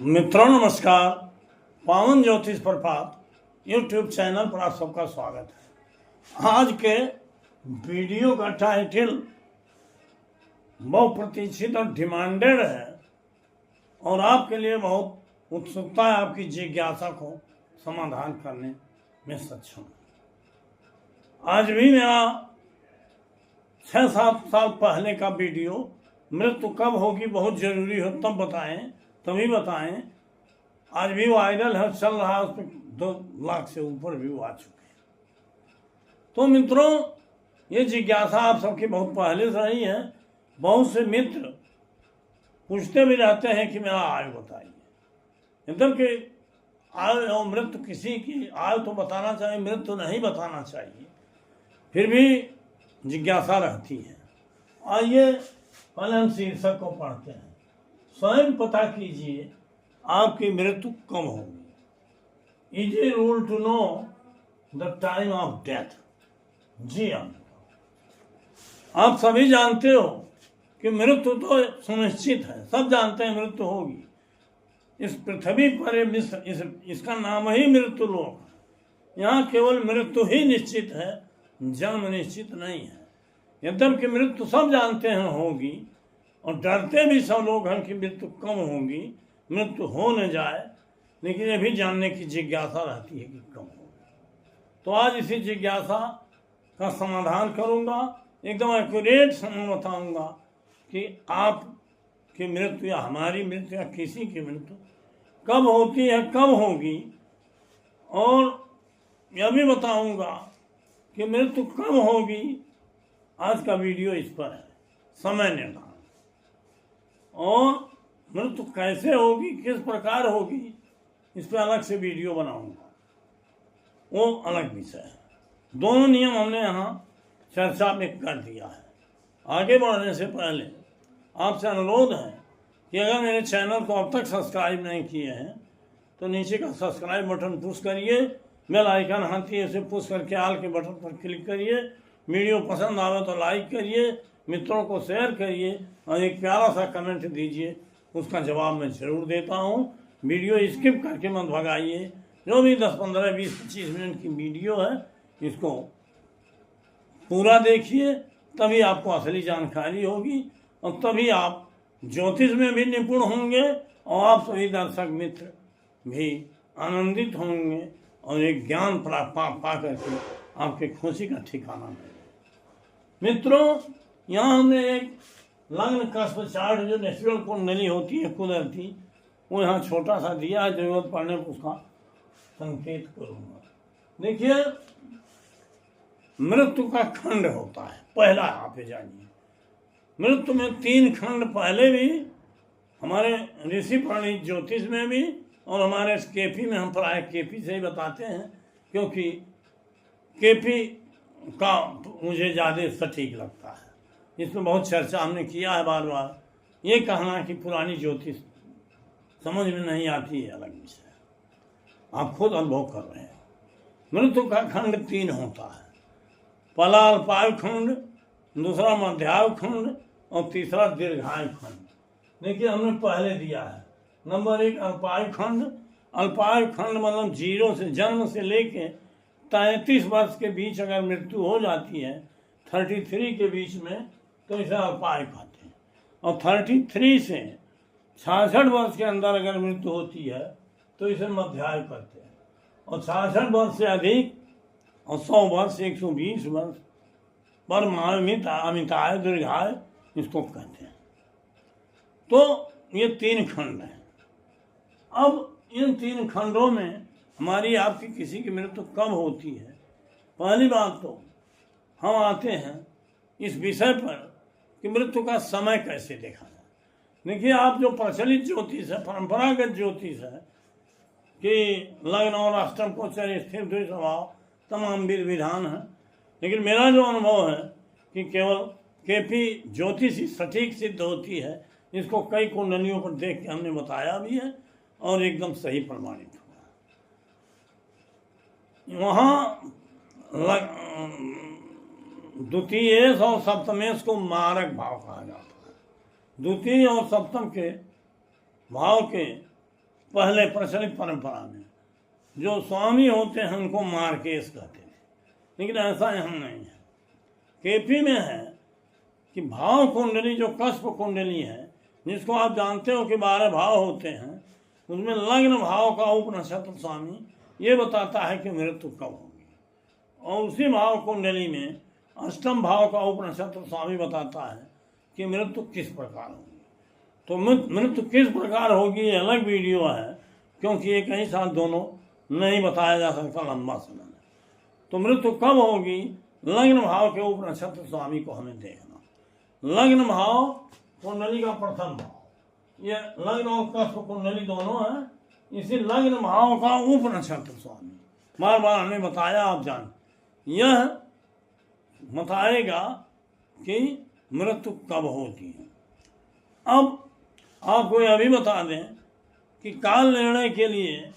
मित्रों नमस्कार। पावन ज्योतिष प्रभात यूट्यूब चैनल पर आप सबका स्वागत है। आज के वीडियो का टाइटल बहुत प्रतीक्षित और डिमांडेड है और आपके लिए बहुत उत्सुकता है आपकी जिज्ञासा को समाधान करने में सक्षम। आज भी मेरा 6-7 साल पहले का वीडियो मृत्यु कब होगी बहुत जरूरी हो तब बताएं, तभी बताएं। आज भी वायरल है, चल रहा है, उस पर 2 लाख से ऊपर व्यू आ चुके हैं। तो मित्रों, ये जिज्ञासा आप सबकी बहुत पहले से रही है। बहुत से मित्र पूछते भी रहते हैं कि मेरा आयु बताइए। मतलब कि आयु और मृत्यु, किसी की आयु तो बताना चाहिए, मृत्यु नहीं बताना चाहिए, फिर भी जिज्ञासा रहती है। आइए पहले हम शीर्षक को पढ़ते हैं। स्वयं पता कीजिए आपकी मृत्यु कब होगी। Easy rule to know the time of death. जी हाँ, आप सभी जानते हो कि मृत्यु तो सुनिश्चित है, सब जानते हैं मृत्यु होगी। इस पृथ्वी पर इसका नाम ही मृत्यु लोक है। यहाँ केवल मृत्यु ही निश्चित है, जन्म निश्चित नहीं है। यद्यपि मृत्यु सब जानते हैं होगी और डरते भी सब लोग हैं कि मृत्यु कब होगी, मृत्यु हो न जाए, लेकिन ये भी जानने की जिज्ञासा रहती है कि कब होगी। तो आज इसी जिज्ञासा का समाधान करूंगा, एकदम एक्यूरेट समय बताऊंगा कि आपकी मृत्यु या हमारी मृत्यु या किसी की मृत्यु कब होती है, कब होगी। और यह भी बताऊंगा कि मृत्यु कब होगी। आज का वीडियो इस पर है, समय निर्धारण। और मृत्यु कैसे होगी, किस प्रकार होगी, इस पर अलग से वीडियो बनाऊंगा, वो अलग विषय है। दोनों नियम हमने यहाँ चर्चा में कर दिया है। आगे बढ़ने से पहले आपसे अनुरोध है कि अगर मेरे चैनल को अब तक सब्सक्राइब नहीं किए हैं तो नीचे का सब्सक्राइब बटन पुश करिए, बेल आइकन आती है उसे पुश करके आल के बटन पर क्लिक करिए। वीडियो पसंद आवे तो लाइक करिए, मित्रों को शेयर करिए और एक प्यारा सा कमेंट दीजिए, उसका जवाब मैं ज़रूर देता हूँ। वीडियो स्किप करके मत भगाइए। जो भी 10, 15, 20, 25 मिनट की वीडियो है इसको पूरा देखिए, तभी आपको असली जानकारी होगी और तभी आप ज्योतिष में भी निपुण होंगे और आप सभी दर्शक मित्र भी आनंदित होंगे और एक ज्ञान पा करके आपके खुशी का ठिकाना मिलेगा। मित्रों, यहाँ हमने एक लग्न कस्प चार्ट जो नेचुरल कुंडली होती है कुदरती, वो यहाँ छोटा सा दिया है, जरूरत पड़ने पर उसका संकेत करूँगा। देखिए, मृत्यु का खंड होता है पहला, यहाँ पे जानिए। मृत्यु में 3 खंड पहले भी हमारे ऋषि पंडित ज्योतिष में भी और हमारे केपी में, हम प्राय केपी से ही बताते हैं क्योंकि केपी का मुझे ज़्यादा सटीक लगता है। इसमें बहुत चर्चा हमने किया है बार बार। ये कहना कि पुरानी ज्योतिष समझ में नहीं आती है अलग विषय, आप खुद अनुभव कर रहे हैं। मृत्यु का खंड 3 होता है। पहला अल्पायु खंड, दूसरा मध्यायु खंड और तीसरा दीर्घायु खंड। देखिए, हमने पहले दिया है नंबर 1 अल्पायु खंड। अल्पायु खंड मतलब 0 से जन्म से लेके 33 वर्ष के बीच अगर मृत्यु हो जाती है, 33 के बीच में, तो इसे अल्पायु कहते हैं। और 33 से 66 वर्ष के अंदर अगर मृत्यु होती है तो इसे मध्यायु कहते हैं। और 66 वर्ष से अधिक और 100 वर्ष, 120 वर्ष पर अमिताय दीर्घायु इसको कहते हैं। तो ये 3 खंड हैं। अब इन 3 खंडों में हमारी आपकी किसी की मृत्यु कब होती है। पहली बात तो हम आते हैं इस विषय पर कि मृत्यु का समय कैसे देखा जाए। देखिए, आप जो प्रचलित ज्योतिष है, परंपरागत ज्योतिष है कि लग्न और अष्टम गोचर स्थिर द्विज स्वभाव तमाम विधि विधान है, लेकिन मेरा जो अनुभव है कि केवल केपी ज्योतिष ही सटीक सिद्ध होती है। इसको कई कुंडलियों पर देख के हमने बताया भी है और एकदम सही प्रमाणित हुआ। वहाँ द्वितीय और सप्तमेश को मारक भाव कहा जाता है। द्वितीय और सप्तम के भाव के पहले प्रचलित परंपरा में जो स्वामी होते हैं उनको मार्केश कहते थे, लेकिन ऐसा यहाँ नहीं है। केपी में है कि भाव कुंडली जो कस्प कुंडली है, जिसको आप जानते हो कि 12 भाव होते हैं, उसमें लग्न भाव का उपनक्षत्र स्वामी ये बताता है कि मृत्यु कब होगी, और उसी भाव कुंडली में अष्टम भाव का उपनक्षत्र स्वामी बताता है कि मृत्यु किस प्रकार होगी। तो मृत्यु किस प्रकार होगी ये अलग वीडियो है, क्योंकि एक ही साथ दोनों नहीं बताया जा सकता लंबा समय में। तो मृत्यु कब होगी, लग्न भाव के उपनक्षत्र स्वामी को हमें देखना। लग्न भाव कुंडली का प्रथम भाव, ये लग्न और कस्प कुंडली दोनों है, इसी लग्न भाव का उपनक्षत्र स्वामी बार बार हमने बताया, आप जान यह बताएगा कि मृत्यु कब होती है। अब आपको यह भी बता दें कि काल निर्णय के लिए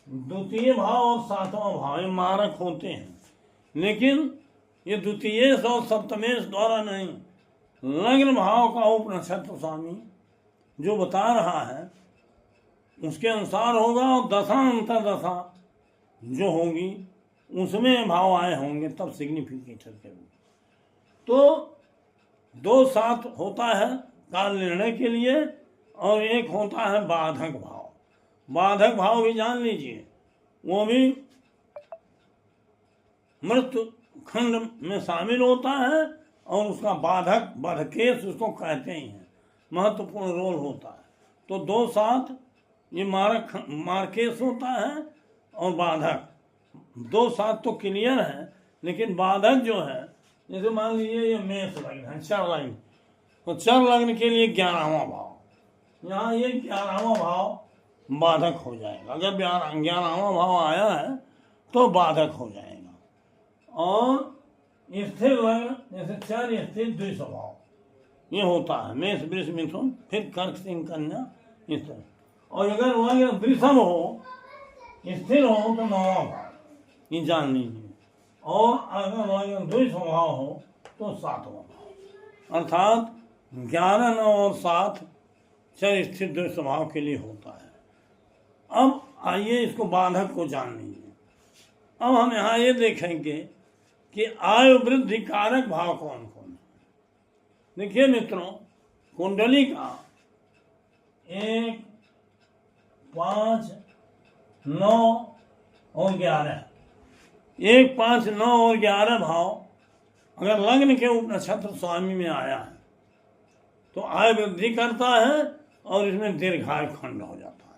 द्वितीय भाव और सातवां भाव ये मारक होते हैं, लेकिन ये द्वितीयेश और सप्तमेश द्वारा नहीं, लग्न भाव का उपनक्षत्र स्वामी जो बता रहा है उसके अनुसार होगा, और दशा अंतर्दशा जो होगी उसमें भाव आए होंगे, तब सिग्निफिकेटर के रूप। तो 2-7 होता है काल निर्णय के लिए, और एक होता है बाधक भाव। बाधक भाव भी जान लीजिए, वो भी मृत्यु खंड में शामिल होता है, और उसका बाधकेश उसको कहते ही हैं, महत्वपूर्ण रोल होता है। तो 2-7 ये मार्केश होता है, और बाधक 2-7 तो क्लियर है, लेकिन बाधक जो है, जैसे मान लीजिए ये मेष लग्न है, चर लग्न, तो चर लग्न के लिए 11वां भाव, यहाँ ये 11वां भाव बाधक हो जाएगा। अगर 11वां भाव आया है तो बाधक हो जाएगा। और स्थिर लग्न जैसे चर स्थिर द्विस्वभाव ये होता है, मेष वृष मिथुन, फिर कर्क सिंह कन्या, इस तरह। और अगर लग्न वृषभ हो, स्थिर हो तो 9वां भाव, ये जान लीजिए। और अगर लग्न द्विस्वभाव हो तो 7वां भाव, अर्थात 11, 9 और 7 चर स्थिर द्विस्वभाव के लिए होता है। अब आइए इसको बाधक को जान लीजिए। अब हम यहाँ ये देखेंगे कि आयु वृद्धि कारक भाव कौन कौन है। देखिए मित्रों, कुंडली का 1, 5, 9 और 11, 1, 5, 9 और 11 भाव अगर लग्न के उपनक्षत्र स्वामी में आया है तो आयु वृद्धि करता है, और इसमें दीर्घायु खंड हो जाता है।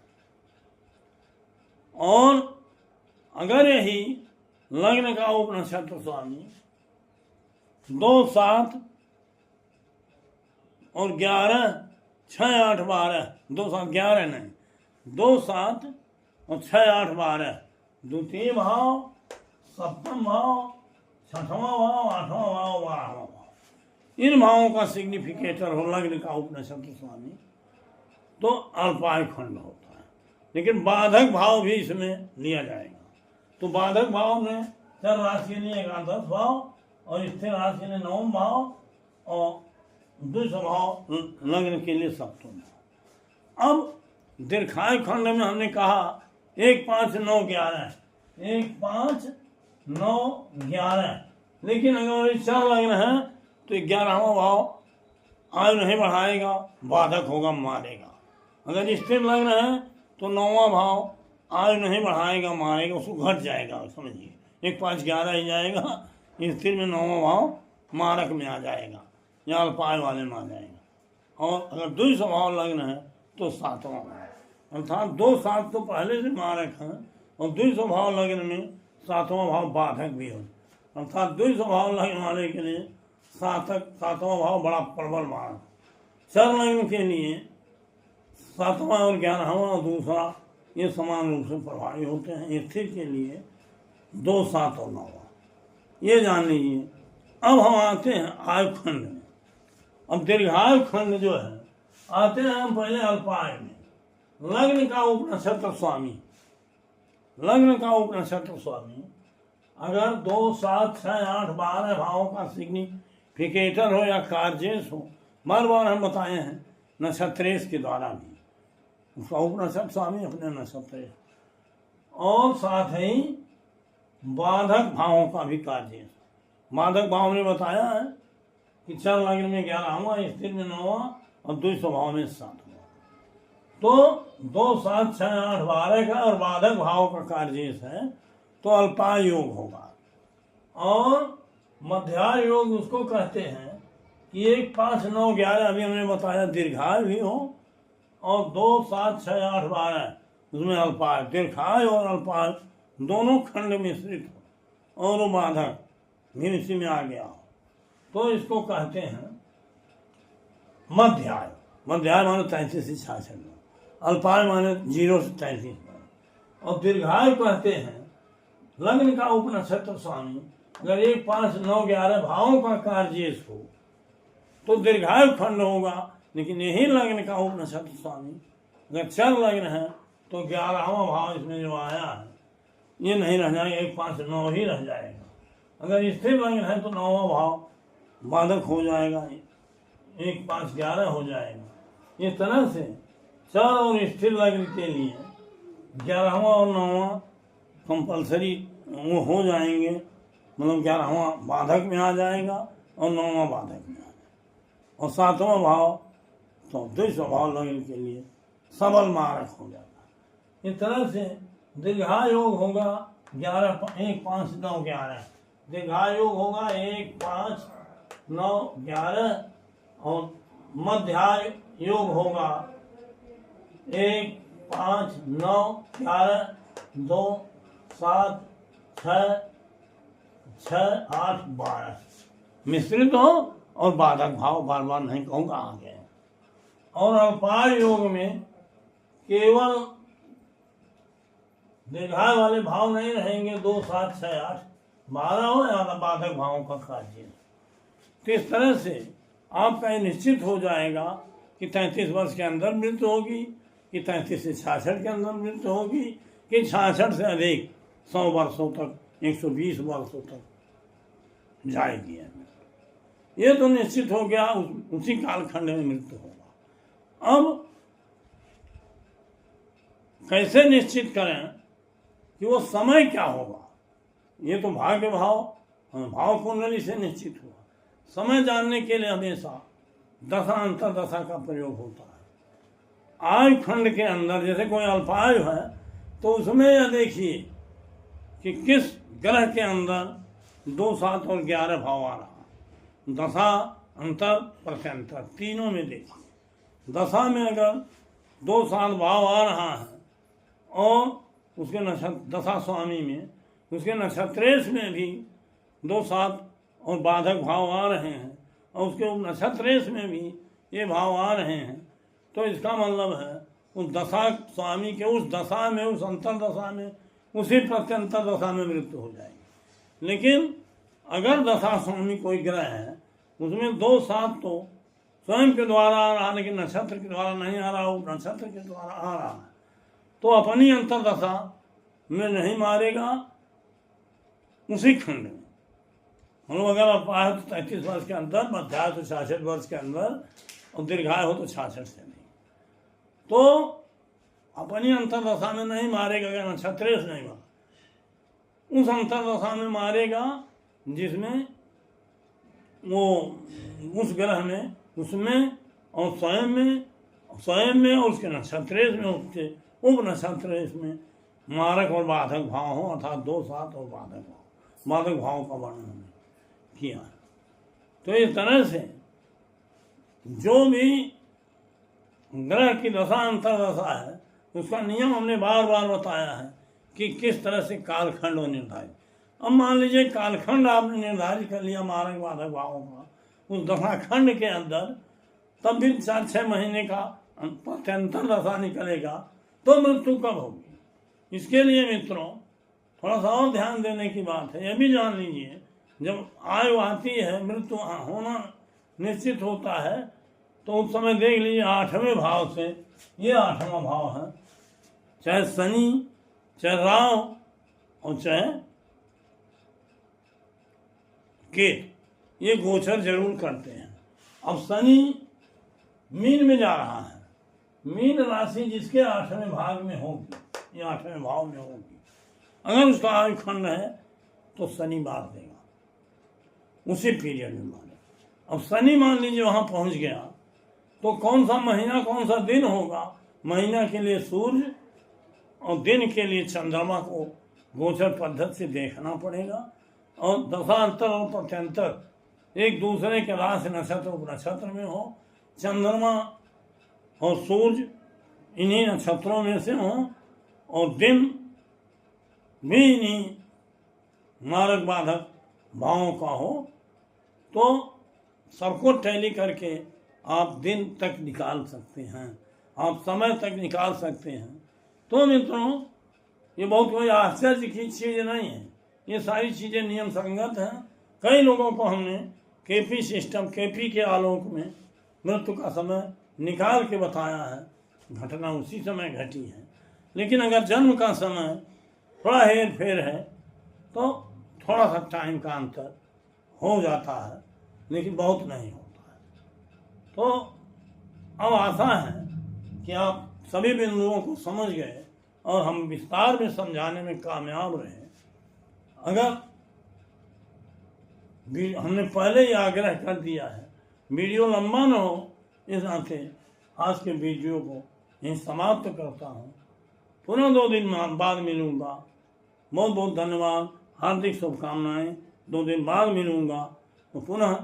और अगर यही लग्न का उपनक्षत्र स्वामी 2, 7 और 11, 6, 8, 12, 2, 7, 11 नहीं, 2, 7 और 6, 8, 12 द्वितीय भाव, सप्तम भाव, 6वां भाव, 8वां भाव, 12वां भाव, इन भावों का सिग्निफिकेटर हो लग्न का उपनक्षत्र स्वामी तो अल्पायु खंड होता है। लेकिन बाधक भाव भी इसमें लिया जाएगा। तो बाधक भाव में चर राशि के लिए 11 भाव, और स्थिर राशि के लिए 9वां भाव, और द्विस्वभाव लग्न के लिए सप्तम भाव। अब दीर्घायु खंड में हमने कहा 1, 5, 9, 11, 1, 5, 9, 11, लेकिन अगर चर लग्न है तो 11वां भाव आयु नहीं बढ़ाएगा, बाधक होगा, मारेगा। अगर स्थिर लग्न है तो 9वां भाव आयु नहीं बढ़ाएगा, मारेगा, उसको घट जाएगा, समझिए 1, 5, 11 ही जाएगा, स्थिर में 9वां भाव मारक में आ जाएगा, या अल्पायु वाले में आ जाएगा। और अगर द्विस्वभाव लग्न है तो 7वां भाव, अर्थात 2, 7 तो पहले से मारक है, और द्विस्वभाव लग्न में 7वां भाव बाधक भी हो, अर्थात द्विस्वभाव लग्न वाले के लिए 7वां भाव बड़ा प्रबल मारक। चर लग्न के लिए 7वां और 11वां और दूसरा ये समान रूप से प्रभावी होते हैं। स्थिर के लिए 2, 7 और 9वां, ये जान लीजिए। अब हम आते हैं आयु खंड में। अब दीर्घायु खंड जो है, आते हैं हम पहले अल्पायु में। लग्न का उपनक्षत्र स्वामी, लग्न का उपनक्षत्र स्वामी अगर 2, 7, 6, 8, 12 भावों का सिग्निफिकेटर हो या कार्जेश हो, बार बार हम बताए हैं नक्षत्रेश के द्वारा भी, उसका उपनक्षत्र स्वामी अपने नक्षत्र है। और साथ ही बाधक भावों का भी कार्य है। बाधक भाव ने बताया है कि चर लग्न में 11वां, स्थिर में 9वां और द्वि स्वभाव में 7वां। तो 2, 7, 6, 8, 12 का और बाधक भाव का कार्य है तो अल्पाय योग होगा। और मध्याय योग उसको कहते हैं कि 1, 5, 9, 11 अभी हमने बताया दीर्घाय भी हो, और 2, 7, 6, 8, 12 उसमें अल्पाय, दीर्घाय और अल्पाय दोनों खंड मिश्रित हो और वो बाधक भी इसी में आ गया हो, तो इसको कहते हैं मध्याय। मध्याय माने 33 से 66, अल्पाय माने 0 से 33, और दीर्घाय कहते हैं लग्न का उपनक्षत्र स्वामी अगर 1, 5, 9, 11 भावों का कार्य हो तो दीर्घायु खंड होगा। लेकिन यही लग्न का उपनक्षत्र स्वामी अगर चर लग्न है तो 11वां भाव इसमें जो आया है ये नहीं रह जाएगा, 1, 5, 9 ही रह जाएगा। अगर स्थिर लग्न है तो 9वां भाव बाधक हो जाएगा, 1, 5, 11 हो जाएगा। इस तरह से चर और स्थिर लग्न के लिए 11वां और 9वां कंपल्सरी वो हो जाएंगे, मतलब 11वां बाधक में आ जाएगा और 9वां बाधक में आ जाएगा। और 7वां भाव तो द्वि स्वभाव लग्न के लिए सबल मारक हो जाता है। इस तरह से दीर्घाय योग होगा 11, 1, 5, 9, 11। दीर्घाय योग होगा 1, 5, 9, 11 और मध्याय योग होगा 1, 5, 9, 11, 2, 7, 6, 8, 12 मिश्रित हो और बाधक भाव बार बार नहीं कहूँगा आगे। और अल्पाय योग में केवल दीर्घाय वाले भाव नहीं रहेंगे, 2, 7, 6, 8, 12 हो या बाधक भावों का कार्य। तो इस तरह से आपका ये निश्चित हो जाएगा कि 33 वर्ष के अंदर मृत्यु होगी, कि 33 से 66 के अंदर मृत्यु होगी, कि 66 से अधिक 100 वर्षों तक, 120 वर्षों तक जाएगी। ये तो निश्चित हो गया, उसी कालखंड में मृत्यु होगा। अब कैसे निश्चित करें कि वो समय क्या होगा? ये तो भाग्य भाव कुंडली से निश्चित हुआ। समय जानने के लिए हमेशा दशा अंतर्दशा का प्रयोग होता है। आयु खंड के अंदर जैसे कोई अल्पायु है तो उसमें यह देखिए कि किस ग्रह के अंदर 2, 7 और 11 भाव आ रहा, दशा अंतर प्रत्यंतर तीनों में देखिए। दशा में अगर 2, 7 भाव आ रहा है और उसके नक्षत्र दशा स्वामी में उसके नक्षत्रेश में भी 2, 7 और बाधक भाव आ रहे हैं और उसके नक्षत्रेश में भी ये भाव आ रहे हैं, तो इसका मतलब है उस दशा स्वामी के उस दशा में, उस अंतर दशा में, उसी प्रत्यंतर दशा में मृत्यु हो जाएगी। लेकिन अगर दशा स्वामी कोई ग्रह है उसमें 2, 7 तो स्वयं के द्वारा आ रहा, लेकिन नक्षत्र के द्वारा नहीं आ रहा, वो नक्षत्र के द्वारा आ रहा है, तो अपनी अंतर्दशा में नहीं मारेगा, उसी खंड में। हम लोग अगर अल्पाय हो तो 33 वर्ष के अंदर, मध्याय तो 66 वर्ष के अंदर और दीर्घाय हो तो 66 से नहीं, तो अपनी अंतर्दशा में नहीं मारेगा। अगर नक्षत्रेश नहीं मारा, उस अंतर्दशा में मारेगा जिसमें वो उस ग्रह में, उसमें और स्वयं में और उसके नक्षत्रेश में, उसके उप नक्षत्रेश में मारक और बाधक भाव हो, अर्थात 2, 7 और बाधक भाव का वर्णन किया। तो इस तरह से जो भी ग्रह की दशा अंतर्दशा है उसका नियम हमने बार बार बताया है कि किस तरह से कालखंड हो निर्धारित। अब मान लीजिए कालखंड आपने निर्धारित कर लिया मारक बाधक भावों का उस दशा खंड के अंदर, तब भी 4-6 महीने का प्रत्यंतर दशा निकलेगा, तो मृत्यु कब होगी? इसके लिए मित्रों थोड़ा सा और ध्यान देने की बात है। यह भी जान लीजिए जब आयु आती है, मृत्यु होना निश्चित होता है, तो उस समय देख लीजिए 8वें भाव से, ये 8वां भाव है, चाहे शनि, चाहे राहु और चाहे केतु, ये गोचर जरूर करते हैं। अब शनि मीन में जा रहा है, मीन राशि जिसके 8वें भाग में होगी या 8वें भाव में होगी, अगर उसका आयु खंड है तो शनि मार देगा उसी पीरियड में मारे। अब शनि मान लीजिए वहां पहुंच गया तो कौन सा महीना कौन सा दिन होगा, महीना के लिए सूर्य और दिन के लिए चंद्रमा को गोचर पद्धति से देखना पड़ेगा, और दशांतर और प्रत्यंतर एक दूसरे के राशि नक्षत्र उपनक्षत्र में हो, चंद्रमा और सूर्य इन्हीं नक्षत्रों में से हो, और दिन भी इन्हीं मारक बाधक भावों का हो, तो सबको टैली करके आप दिन तक निकाल सकते हैं, आप समय तक निकाल सकते हैं। तो मित्रों, ये बहुत कोई आश्चर्य की चीज़ नहीं है, ये सारी चीज़ें नियम संगत हैं। कई लोगों को हमने केपी सिस्टम, केपी के आलोक में मृत्यु का समय निकाल के बताया है, घटना उसी समय घटी है। लेकिन अगर जन्म का समय थोड़ा हेर फेर है तो थोड़ा सा टाइम का अंतर हो जाता है, लेकिन बहुत नहीं होता है। तो अब आशा है कि आप सभी बिंदुओं को समझ गए और हम विस्तार में समझाने में कामयाब रहे। अगर हमने पहले ही आग्रह कर दिया है, वीडियो लंबा न हो, इस नाते आज के वीडियो को यहीं समाप्त करता हूँ। पुनः 2 दिन बाद मिलूँगा। बहुत बहुत धन्यवाद, हार्दिक शुभकामनाएं। 2 दिन बाद मिलूँगा तो पुनः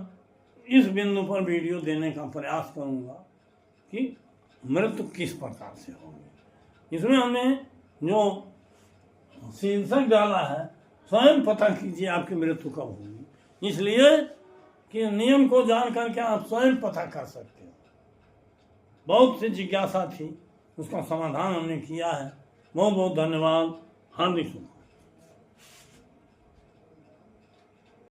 इस बिंदु पर वीडियो देने का प्रयास करूँगा कि मृत्यु किस प्रकार से होगी। इसमें हमने जो शीर्षक डाला है, स्वयं पता कीजिए आपकी मृत्यु कब होगी, इसलिए कि नियम को जान करके आप स्वयं पता कर सकते हो। बहुत सी जिज्ञासा थी, उसका समाधान हमने किया है। बहुत बहुत धन्यवाद, हार्दिक शुभकामनाएं।